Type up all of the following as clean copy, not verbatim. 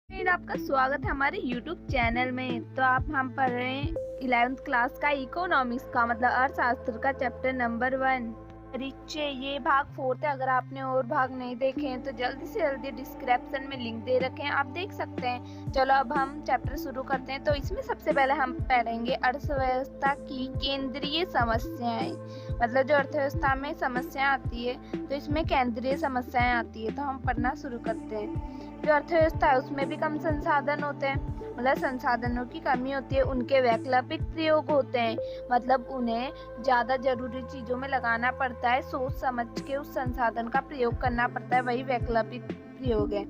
Friend, आपका स्वागत है हमारे YouTube चैनल में। तो हम पढ़ रहे हैं 11th क्लास का इकोनॉमिक्स का मतलब अर्थशास्त्र का चैप्टर नंबर 1 परिचय। ये भाग 4 है। अगर आपने और भाग नहीं देखे हैं तो जल्दी से जल्दी डिस्क्रिप्शन में लिंक दे रखे हैं, आप देख सकते हैं। चलो अब हम चैप्टर शुरू करते हैं। तो इसमें सबसे पहले हम पढ़ेंगे अर्थव्यवस्था की केंद्रीय समस्याएं। मतलब जो अर्थव्यवस्था में समस्याएं आती है तो इसमें केंद्रीय समस्याएं आती है। तो हम पढ़ना शुरू करते हैं। जो अर्थव्यवस्था है उसमें भी कम संसाधन होते हैं, मतलब संसाधनों की कमी होती है। उनके वैकल्पिक प्रयोग होते हैं, मतलब उन्हें ज़्यादा जरूरी चीज़ों में लगाना पड़ता है, सोच समझ के उस संसाधन का प्रयोग करना पड़ता है, वही वैकल्पिक प्रयोग है।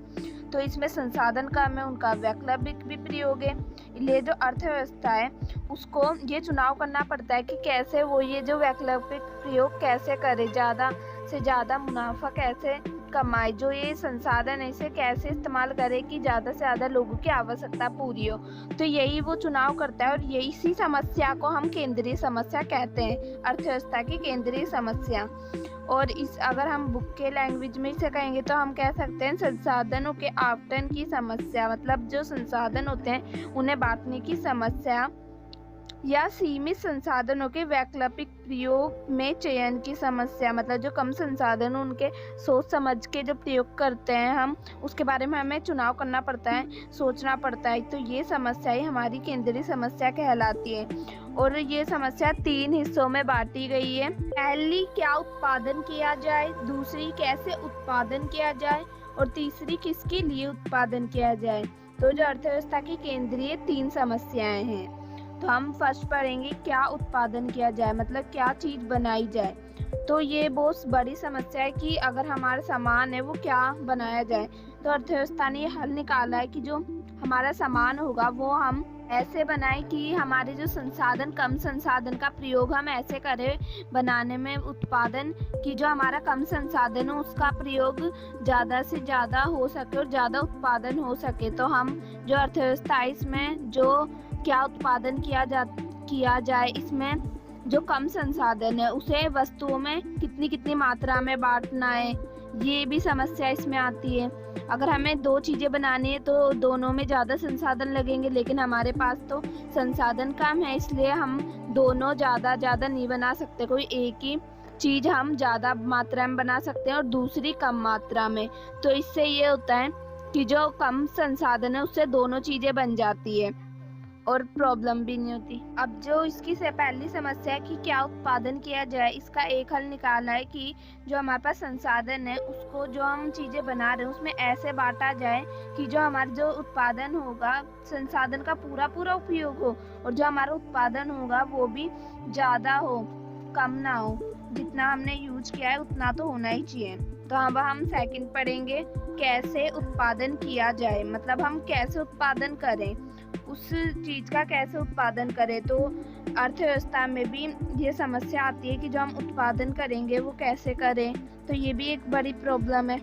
तो इसमें संसाधन कम है, उनका वैकल्पिक भी प्रयोग है। इसलिए जो अर्थव्यवस्था है उसको ये चुनाव करना पड़ता है कि कैसे वो ये जो वैकल्पिक प्रयोग कैसे करे, ज़्यादा से ज़्यादा मुनाफा कैसे कमाए, जो ये संसाधन है इसे कैसे इस्तेमाल करे कि ज़्यादा से ज़्यादा लोगों की आवश्यकता पूरी हो। तो यही वो चुनाव करता है और यही इसी समस्या को हम केंद्रीय समस्या कहते हैं, अर्थव्यवस्था की केंद्रीय समस्या। और इस अगर हम बुक के लैंग्वेज में इसे कहेंगे तो हम कह सकते हैं संसाधनों के आवंटन की समस्या, मतलब जो संसाधन होते हैं उन्हें बांटने की समस्या या सीमित संसाधनों के वैकल्पिक प्रयोग में चयन की समस्या। मतलब जो कम संसाधन उनके सोच समझ के जो प्रयोग करते हैं हम उसके बारे में हमें चुनाव करना पड़ता है, सोचना पड़ता है। तो ये समस्या ही हमारी केंद्रीय समस्या कहलाती है। और ये समस्या 3 हिस्सों में बांटी गई है। पहली, क्या उत्पादन किया जाए, दूसरी कैसे उत्पादन किया जाए और तीसरी किसके लिए उत्पादन किया जाए। तो जो अर्थव्यवस्था की केंद्रीय 3 समस्याएं हैं। तो हम फर्स्ट पढ़ेंगे क्या उत्पादन किया जाए, मतलब क्या चीज़ बनाई जाए। तो ये बहुत बड़ी समस्या है कि अगर हमारा सामान है वो क्या बनाया जाए। तो अर्थव्यवस्था ने ये हल निकाला है कि जो हमारा सामान होगा वो हम ऐसे बनाए कि हमारे जो संसाधन कम संसाधन का प्रयोग हम ऐसे करें बनाने में, उत्पादन की जो हमारा कम संसाधन हो उसका प्रयोग ज़्यादा से ज़्यादा हो सके और ज़्यादा उत्पादन हो सके। तो हम जो अर्थव्यवस्था है इसमें जो क्या उत्पादन किया जाए, इसमें जो कम संसाधन है उसे वस्तुओं में कितनी मात्रा में बांटना है, ये भी समस्या इसमें आती है। अगर हमें 2 चीज़ें बनानी है तो दोनों में ज़्यादा संसाधन लगेंगे, लेकिन हमारे पास तो संसाधन कम है, इसलिए हम दोनों ज़्यादा नहीं बना सकते। कोई एक ही चीज़ हम ज़्यादा मात्रा में बना सकते हैं और दूसरी कम मात्रा में। तो इससे ये होता है कि जो कम संसाधन है उससे दोनों चीज़ें बन जाती है और प्रॉब्लम भी नहीं होती। अब जो इसकी से पहली समस्या है कि क्या उत्पादन किया जाए, इसका एक हल निकाला है कि जो हमारे पास संसाधन है उसको जो हम चीज़ें बना रहे हैं उसमें ऐसे बांटा जाए कि जो हमारा जो उत्पादन होगा संसाधन का पूरा उपयोग हो और जो हमारा उत्पादन होगा वो भी ज़्यादा हो, कम ना हो। जितना हमने यूज किया है उतना तो होना ही चाहिए। तो अब हम सेकंड पढ़ेंगे कैसे उत्पादन किया जाए, मतलब हम कैसे उत्पादन करें, उस चीज़ का कैसे उत्पादन करें। तो अर्थव्यवस्था में भी ये समस्या आती है कि जो हम उत्पादन करेंगे वो कैसे करें। तो ये भी एक बड़ी प्रॉब्लम है।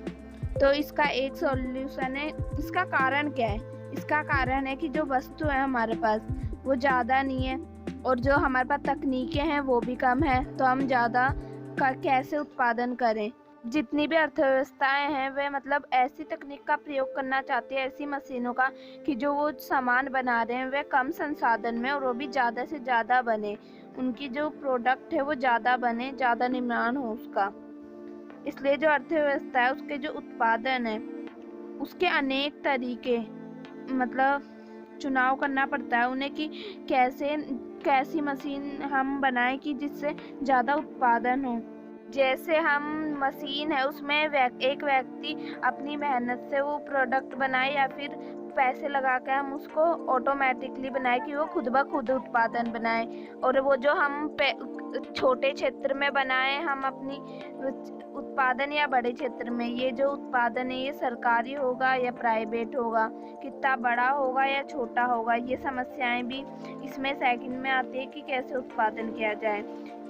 तो इसका एक सॉल्यूशन है। इसका कारण क्या है? इसका कारण है कि जो वस्तु है हमारे पास वो ज़्यादा नहीं है और जो हमारे पास तकनीकें हैं वो भी कम है। तो हम ज़्यादा का कैसे उत्पादन करें। जितनी भी अर्थव्यवस्थाएं हैं वे मतलब ऐसी तकनीक का प्रयोग करना चाहती है, ऐसी मशीनों का कि जो वो सामान बना रहे हैं वे कम संसाधन में और वो भी ज़्यादा से ज़्यादा बने, उनकी जो प्रोडक्ट है वो ज़्यादा बने, ज़्यादा निर्माण हो उसका। इसलिए जो अर्थव्यवस्था है उसके जो उत्पादन है उसके अनेक तरीके मतलब चुनाव करना पड़ता है उन्हें कि कैसी मशीन हम बनाएं कि जिससे ज़्यादा उत्पादन हो। जैसे हम मशीन है उसमें एक व्यक्ति अपनी मेहनत से वो प्रोडक्ट बनाए या फिर पैसे लगा के हम उसको ऑटोमेटिकली बनाए कि वो खुद ब खुद उत्पादन बनाए। और वो जो हम छोटे क्षेत्र में बनाए हम अपनी उत्पादन या बड़े क्षेत्र में, ये जो उत्पादन है ये सरकारी होगा या प्राइवेट होगा, कितना बड़ा होगा या छोटा होगा, ये समस्याएं भी इसमें सेकंड में आती है कि कैसे उत्पादन किया जाए।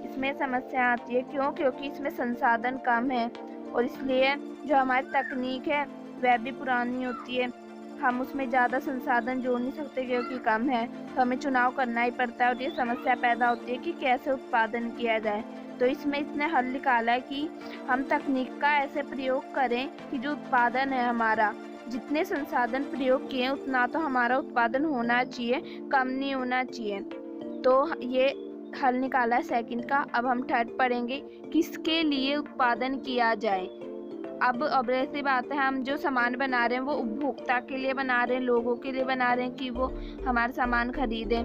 इसमें समस्या आती है क्योंकि इसमें संसाधन कम है और इसलिए जो हमारी तकनीक है वह भी पुरानी होती है, हम उसमें ज़्यादा संसाधन जोड़ नहीं सकते क्योंकि कम है। तो हमें चुनाव करना ही पड़ता है और ये समस्या पैदा होती है कि कैसे उत्पादन किया जाए। तो इसमें इसने हल निकाला है कि हम तकनीक का ऐसे प्रयोग करें कि जो उत्पादन है हमारा जितने संसाधन प्रयोग किए उतना तो हमारा उत्पादन होना चाहिए, कम नहीं होना चाहिए। तो ये हल निकाला है सेकंड का। अब हम थर्ड पढ़ेंगे, किसके लिए उत्पादन किया जाए। अब ऑब्वियस सी बात है, हम जो सामान बना रहे हैं वो उपभोक्ता के लिए बना रहे हैं, लोगों के लिए बना रहे हैं कि वो हमारा सामान खरीदें।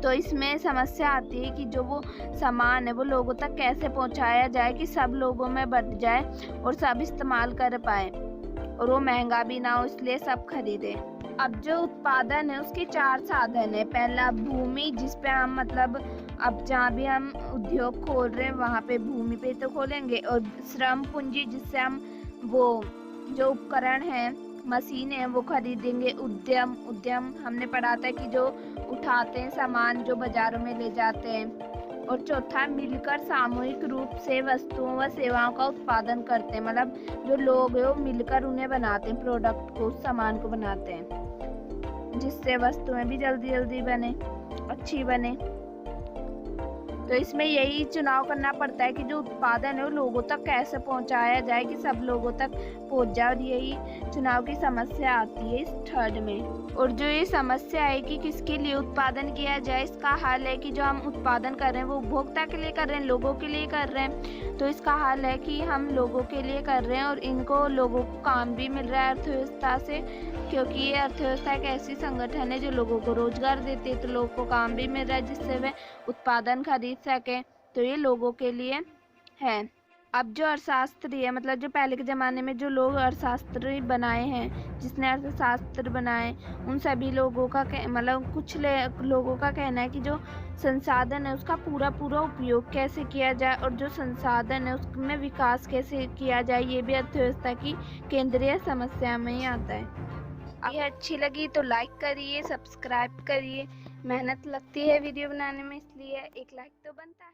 तो इसमें समस्या आती है कि जो वो सामान है वो लोगों तक कैसे पहुंचाया जाए कि सब लोगों में बंट जाए और सब इस्तेमाल कर पाए और वो महंगा भी ना हो, इसलिए सब खरीदे। अब जो उत्पादन है उसके 4 साधन है। पहला भूमि, जिस पे हम मतलब अब जहाँ भी हम उद्योग खोल रहे हैं वहाँ पे भूमि पे तो खोलेंगे। और श्रम पूंजी, जिससे हम वो जो उपकरण हैं, मशीनें हैं वो खरीदेंगे। उद्यम हमने पढ़ा था कि जो उठाते हैं सामान जो बाजारों में ले जाते हैं। और चौथा, मिलकर सामूहिक रूप से वस्तुओं व सेवाओं का उत्पादन करते हैं। मतलब जो लोग हैं वो मिलकर उन्हें बनाते हैं, प्रोडक्ट को, उस सामान को बनाते हैं, जिससे वस्तुएं भी जल्दी जल्दी बने, अच्छी बने। तो इसमें यही चुनाव करना पड़ता है कि जो उत्पादन है वो लोगों तक कैसे पहुंचाया जाए कि सब लोगों तक पहुंच जाए। और यही चुनाव की समस्या आती है इस थर्ड में। और जो ये समस्या है कि किसके लिए उत्पादन किया जाए, इसका हल है कि जो हम उत्पादन कर रहे हैं वो उपभोक्ता के लिए कर रहे हैं, लोगों के लिए कर रहे हैं। तो इसका हल है कि हम लोगों के लिए कर रहे हैं और इनको लोगों को काम भी मिल रहा है अर्थव्यवस्था से, क्योंकि ये अर्थव्यवस्था एक ऐसी संगठन है जो लोगों को रोजगार देती है। तो लोगों को काम भी मिल रहा है जिससे वे उत्पादन खरीद सकें। तो ये लोगों के लिए है। अब जो अर्थशास्त्री है, मतलब जो पहले के ज़माने में जो लोग अर्थशास्त्री बनाए हैं, जिसने अर्थशास्त्र बनाए, उन सभी लोगों का मतलब कुछ लोगों का कहना है कि जो संसाधन है उसका पूरा उपयोग कैसे किया जाए और जो संसाधन है उसमें विकास कैसे किया जाए, ये भी अर्थव्यवस्था की केंद्रीय समस्या में ही आता है। ये अच्छी लगी तो लाइक करिए, सब्सक्राइब करिए। मेहनत लगती है वीडियो बनाने में, इसलिए एक लाइक तो बनता है।